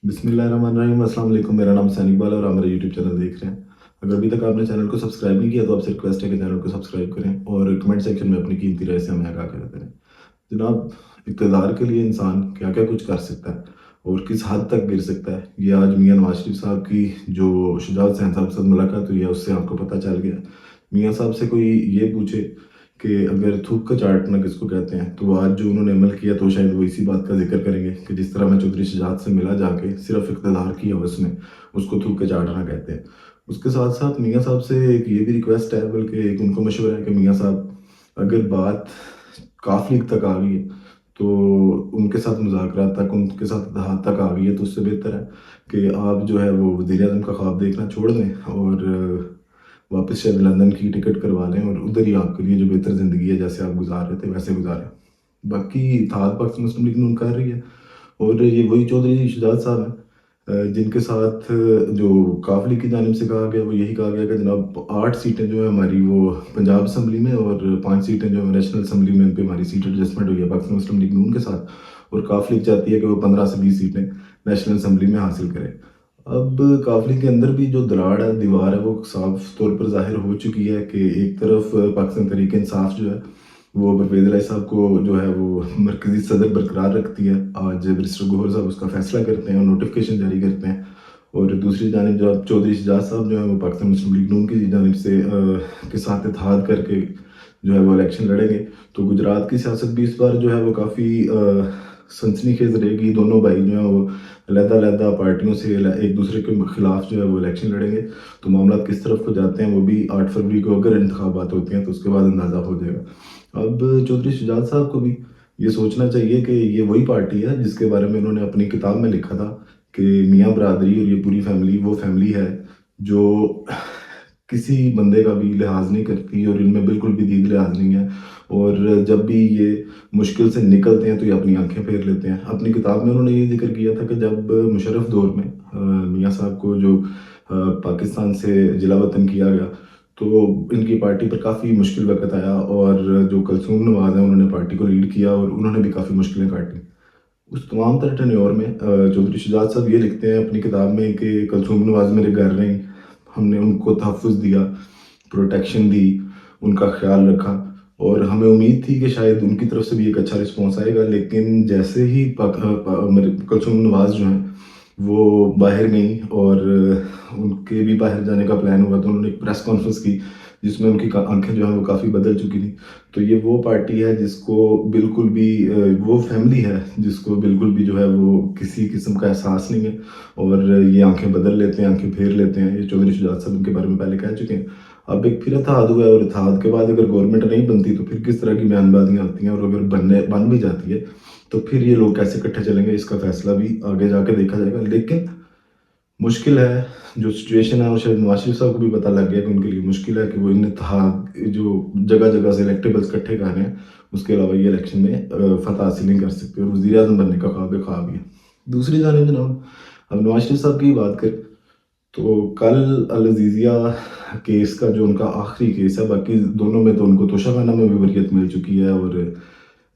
बिस्मिल्लाहिर्रहमानिर्रहीम। अस्सलाम वालेकुम। मेरा नाम सैन इकबाल है और आप मेरा यूट्यूब चैनल देख रहे हैं। अगर अभी तक आपने चैनल को सब्सक्राइब नहीं किया तो आपसे रिक्वेस्ट है कि चैनल को सब्सक्राइब करें और कमेंट सेक्शन में अपनी कीमती राय से हमें आगाह करते रहें। जनाब, इक़्तिदार के लिए इंसान क्या क्या कुछ कर सकता है और किस हद तक गिर सकता है, ये आज मियाँ नवाज शरीफ साहब की जो शुजात सहन साहब के साथ मुलाकात हुई है उससे आपको पता चल गया। मियाँ साहब से कोई ये पूछे कि अगर थूक का चाटना किसको कहते हैं, तो आज जो उन्होंने अमल किया तो शायद वो इसी बात का जिक्र करेंगे कि जिस तरह मैं चौधरी शुजात से मिला जाके सिर्फ इक़्तिदार की हवस में, उसको थूक के चाटना कहते हैं। उसके साथ साथ मियाँ साहब से एक ये भी रिक्वेस्ट है, बल्कि एक उनको मशवरा है कि मियाँ साहब, अगर बात काफ़ी तक आ गई है तो उनके साथ मुज़ाकरात तक, उनके साथ इत्तेहाद तक आ गई है, तो उससे बेहतर है कि आप जो है वो वज़ीर-ए-आज़म का ख्वाब देखना छोड़ दें और वापस शायद लंदन की टिकट करवा लें और उधर ही आपके लिए जो बेहतर ज़िंदगी है, जैसे आप गुजार रहे थे वैसे गुजारें। बाकी इत्तेहाद पाकिस्तान मुस्लिम लीग नून कर रही है और ये वही चौधरी शुजात साहब हैं जिनके साथ जो काफ लीग की जानिब से कहा गया वो यही कहा गया कि जनाब 8 सीटें जो है हमारी वो पंजाब असम्बली में और 5 सीटें जो है नेशनल असम्बली में, उन पे हमारी सीट एडजस्टमेंट हुई है पाकिस्तान मुस्लिम लीग नून के साथ, और काफ लीग चाहती है कि वो 15 से 20 सीटें नेशनल असम्बली में हासिल करें। अब काफ लीग के अंदर भी जो दराड़ है, दीवार है, वो साफ तौर पर जाहिर हो चुकी है कि एक तरफ पाकिस्तान तहरीक इंसाफ जो है वो परवेज़ इलाही साहब को जो है वो मरकज़ी सदर बरकरार रखती है। आज बैरिस्टर गौहर साहब उसका फैसला करते हैं और नोटिफिकेशन जारी करते हैं, और दूसरी जानिब जो अब चौधरी शुजात साहब जो है वो पाकिस्तान मुस्लिम लीग नून की जानिब से के साथ इत्तेहाद करके जो है वो इलेक्शन लड़ेंगे। तो गुजरात की सियासत भी इस बार जो है वो काफ़ी सनसनीखेज रहेगी। दोनों भाई जो है वो अलग-अलग पार्टियों से एक दूसरे के खिलाफ जो है वो इलेक्शन लड़ेंगे। तो मामला किस तरफ को जाते हैं वो भी 8 फरवरी को अगर इंतखाबात होते हैं तो उसके बाद अंदाज़ा हो जाएगा। अब चौधरी शुजात साहब को भी ये सोचना चाहिए कि ये वही पार्टी है जिसके बारे में उन्होंने अपनी किताब में लिखा था कि मियाँ बरादरी और ये पूरी फैमिली वो फैमिली है जो किसी बंदे का भी लिहाज नहीं करती और इनमें बिल्कुल भी दीद लिहाज नहीं है, और जब भी ये मुश्किल से निकलते हैं तो ये अपनी आंखें फेर लेते हैं। अपनी किताब में उन्होंने ये जिक्र किया था कि जब मुशर्रफ दौर में मियाँ साहब को जो पाकिस्तान से जिला वतन किया गया तो इनकी पार्टी पर काफ़ी मुश्किल वक़्त आया, और जो कलसूम नवाज़ हैं उन्होंने पार्टी को लीड किया और उन्होंने भी काफ़ी मुश्किलें काटी। उस तमाम तरह टेन्योर में चौधरी शुजात साहब ये लिखते हैं अपनी किताब में कि कलसूम नवाज़ मेरे घर रहीं, हमने उनको तहफ़्फ़ुज़ दिया, प्रोटेक्शन दी, उनका ख़्याल रखा, और हमें उम्मीद थी कि शायद उनकी तरफ से भी एक अच्छा रिस्पॉन्स आएगा। लेकिन जैसे ही मेरे कलसूम नवाज़ जो हैं वो बाहर गईं और उनके भी बाहर जाने का प्लान हुआ तो उन्होंने एक प्रेस कॉन्फ्रेंस की जिसमें उनकी आंखें जो हैं वो काफ़ी बदल चुकी थी। तो ये वो पार्टी है जिसको बिल्कुल भी वो फैमिली है जिसको बिल्कुल भी जो है वो किसी किस्म का एहसास नहीं है, और ये आंखें बदल लेते हैं, आंखें फेर लेते हैं। ये चौधरी शुजात साहब उनके बारे में पहले कह चुके हैं। अब एक फिर इत्तेहाद हुआ है और इत्तेहाद के बाद अगर गवर्नमेंट नहीं बनती तो फिर किस तरह की बयानबाजियाँ आती हैं, और अगर बन भी जाती है तो फिर ये लोग कैसे इकट्ठे चलेंगे, इसका फैसला भी आगे जाके देखा जाएगा। लेकिन मुश्किल है जो सिचुएशन है, और शायद नवाज शरीफ साहब को भी पता लग गया कि उनके लिए मुश्किल है कि वो इन इत्तेहाद जो जगह जगह से इलेक्टेबल्स इकट्ठे कर रहे हैं, उसके अलावा ये इलेक्शन में फतह हासिल नहीं कर सकते, और वज़ीर आज़म बनने का ख्वाब ही है। दूसरी जानिब जनाब, अब नवाज शरीफ साहब की बात करें तो कल अल अज़ीज़िया केस का जो उनका आखिरी केस है, बाकी दोनों में तो उनको तोशाखाना में भी बरियत मिल चुकी है, और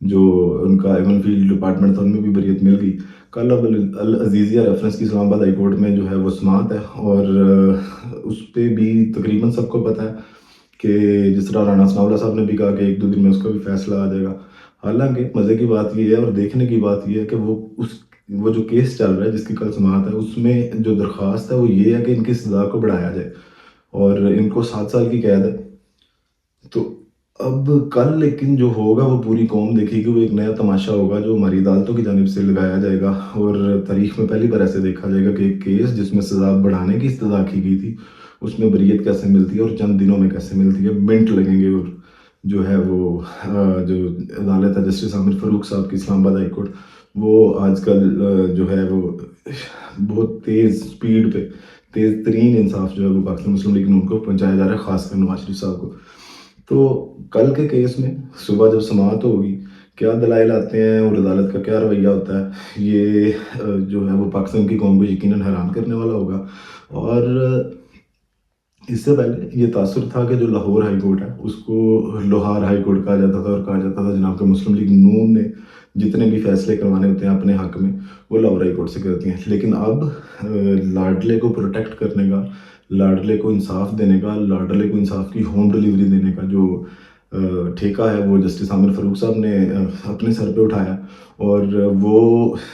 जो उनका एवन फील्ड डिपार्टमेंट था उनमें भी बरियत मिल गई। कल अब अल अज़ीज़िया रेफरेंस की इस्लामाबाद हाई कोर्ट में जो है वो समाअत है, और उस पे भी तकरीबन सबको पता है कि जिस तरह राणा सनाउल्लाह साहब ने भी कहा कि 1-2 दिन में उसका भी फैसला आ जाएगा। हालांकि मज़े की बात ये है और देखने की बात ये है कि वो जो केस चल रहा है जिसकी कल समाअत है उसमें जो दरख्वास्त है वो ये है कि इनकी सज़ा को बढ़ाया जाए और इनको 7 साल की कैद है। तो अब कल लेकिन जो होगा वो पूरी कौम देखेगी, वो एक नया तमाशा होगा जो हमारी अदालतों की जानिब से लगाया जाएगा, और तारीख में पहली बार ऐसे देखा जाएगा कि एक केस जिसमें सज़ा बढ़ाने की इस्तदा की गई थी उसमें बरियत कैसे मिलती है और चंद दिनों में कैसे मिलती है, मिनट लगेंगे। और जो है वो जो अदालत है जस्टिस आमिर फ़ारूक साहब की इस्लामाबाद हाई कोर्ट, वो आजकल जो है वो बहुत तेज़ स्पीड पे तेज़ तरीन इंसाफ जो है वो पाकिस्तान मुस्लिम लीग नून को पहुँचाया जा रहा है, ख़ासकर नवाज शरीफ साहब को। तो कल के केस में सुबह जब समाअत होगी, क्या दलाइल आते हैं और अदालत का क्या रवैया होता है, ये जो है वो पाकिस्तान की कौम को यकीनन हैरान करने वाला होगा। और इससे पहले ये तासुर था कि जो लाहौर हाई कोर्ट है उसको लोहार हाई कोर्ट कहा जाता था, और कहा जाता था जनाब कि मुस्लिम लीग नून ने جتنے بھی فیصلے کروانے ہوتے ہیں اپنے حق میں وہ لاہور ہائی کورٹ سے کرتی ہیں. لیکن اب لاڈلے کو پروٹیکٹ کرنے کا، لاڈلے کو انصاف دینے کا، لاڈلے کو انصاف کی ہوم ڈلیوری دینے کا جو ٹھیکہ ہے وہ جسٹس عامر فاروق صاحب نے اپنے سر پہ اٹھایا. اور وہ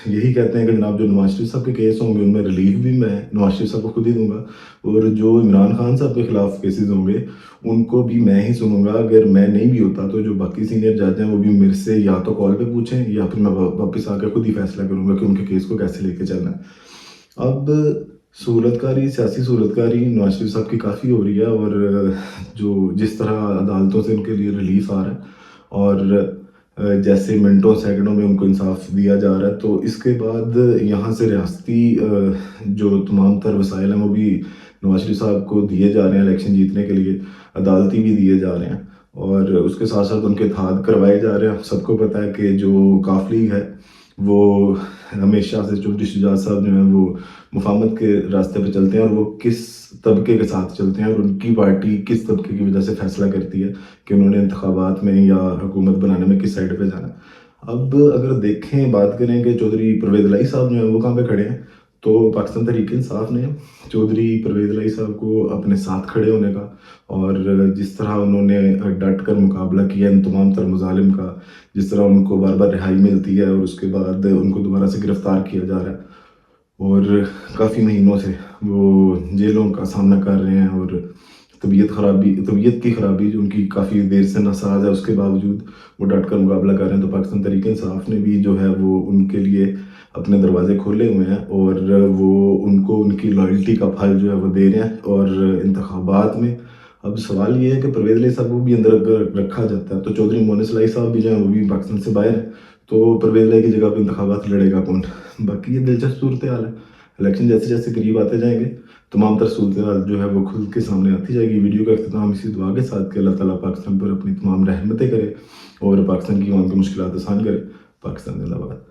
یہی کہتے ہیں کہ جناب جو نواز شریف صاحب کے کیس ہوں گے ان میں ریلیف بھی میں نواز شریف صاحب کو خود ہی دوں گا، اور جو عمران خان صاحب کے خلاف کیسز ہوں گے ان کو بھی میں ہی سنوں گا. اگر میں نہیں بھی ہوتا تو جو باقی سینئر جج ہیں وہ بھی میرے سے یا تو کال پہ پوچھیں یا پھر میں واپس آ کے خود ہی فیصلہ کروں گا کہ ان کے کیس کو کیسے لے کے چلنا ہے. اب سیاسی صورتکاری نواز شریف صاحب کی کافی ہو رہی ہے، اور جو جس طرح عدالتوں سے ان کے لیے ریلیف آ رہا ہے اور جیسے منٹوں سیکنڈوں میں ان کو انصاف دیا جا رہا ہے، تو اس کے بعد یہاں سے ریاستی جو تمام تر وسائل ہیں وہ بھی نواز شریف صاحب کو دیے جا رہے ہیں الیکشن جیتنے کے لیے، عدالتی بھی دیے جا رہے ہیں، اور اس کے ساتھ ساتھ ان کے اتحاد کروائے جا رہے ہیں. سب کو پتہ ہے کہ جو کاف لیگ ہے وہ ہمیشہ سے چودھری شجاعت صاحب جو ہیں وہ مفاہمت کے راستے پہ چلتے ہیں، اور وہ کس طبقے کے ساتھ چلتے ہیں اور ان کی پارٹی کس طبقے کی وجہ سے فیصلہ کرتی ہے کہ انہوں نے انتخابات میں یا حکومت بنانے میں کس سائڈ پہ جانا ہے. اب اگر دیکھیں بات کریں کہ چودھری پرویز الہی صاحب جو ہیں وہ کہاں پہ کھڑے ہیں، تو پاکستان تحریک انصاف نے چودھری پرویز الہی صاحب کو اپنے ساتھ کھڑے ہونے کا، اور جس طرح انہوں نے ڈٹ کر مقابلہ کیا ان تمام تر مظالم کا، جس طرح ان کو بار بار رہائی ملتی ہے اور اس کے بعد ان کو دوبارہ سے گرفتار کیا جا رہا ہے اور کافی مہینوں سے وہ جیلوں کا سامنا کر رہے ہیں، اور طبیعت کی خرابی جو ان کی کافی دیر سے ناساز ہے اس کے باوجود وہ ڈٹ کر مقابلہ کر رہے ہیں. تو پاکستان تحریک انصاف نے بھی جو ہے وہ ان کے لیے اپنے دروازے کھولے ہوئے ہیں، اور وہ ان کو ان کی لائلٹی کا پھل جو ہے وہ دے رہے ہیں. اور انتخابات میں اب سوال یہ ہے کہ پرویز الہی صاحب کو بھی اندر اگر رکھا جاتا ہے تو چودھری مونس الہی صاحب بھی جو ہیں وہ بھی پاکستان سے باہر ہیں، تو پرویز الہی کی جگہ پہ انتخابات لڑے گا کون؟ باقی یہ دلچسپ صورتحال ہے. الیکشن جیسے جیسے قریب آتے جائیں گے تمام تر صورتحال جو ہے وہ کھل کے سامنے آتی جائے گی. ویڈیو کا اختتام اسی دعا کے ساتھ کہ اللہ تعالیٰ پاکستان پر اپنی تمام رحمتیں کرے اور پاکستان کی عوام کی مشکلات آسان کرے. پاکستان زندہ باد.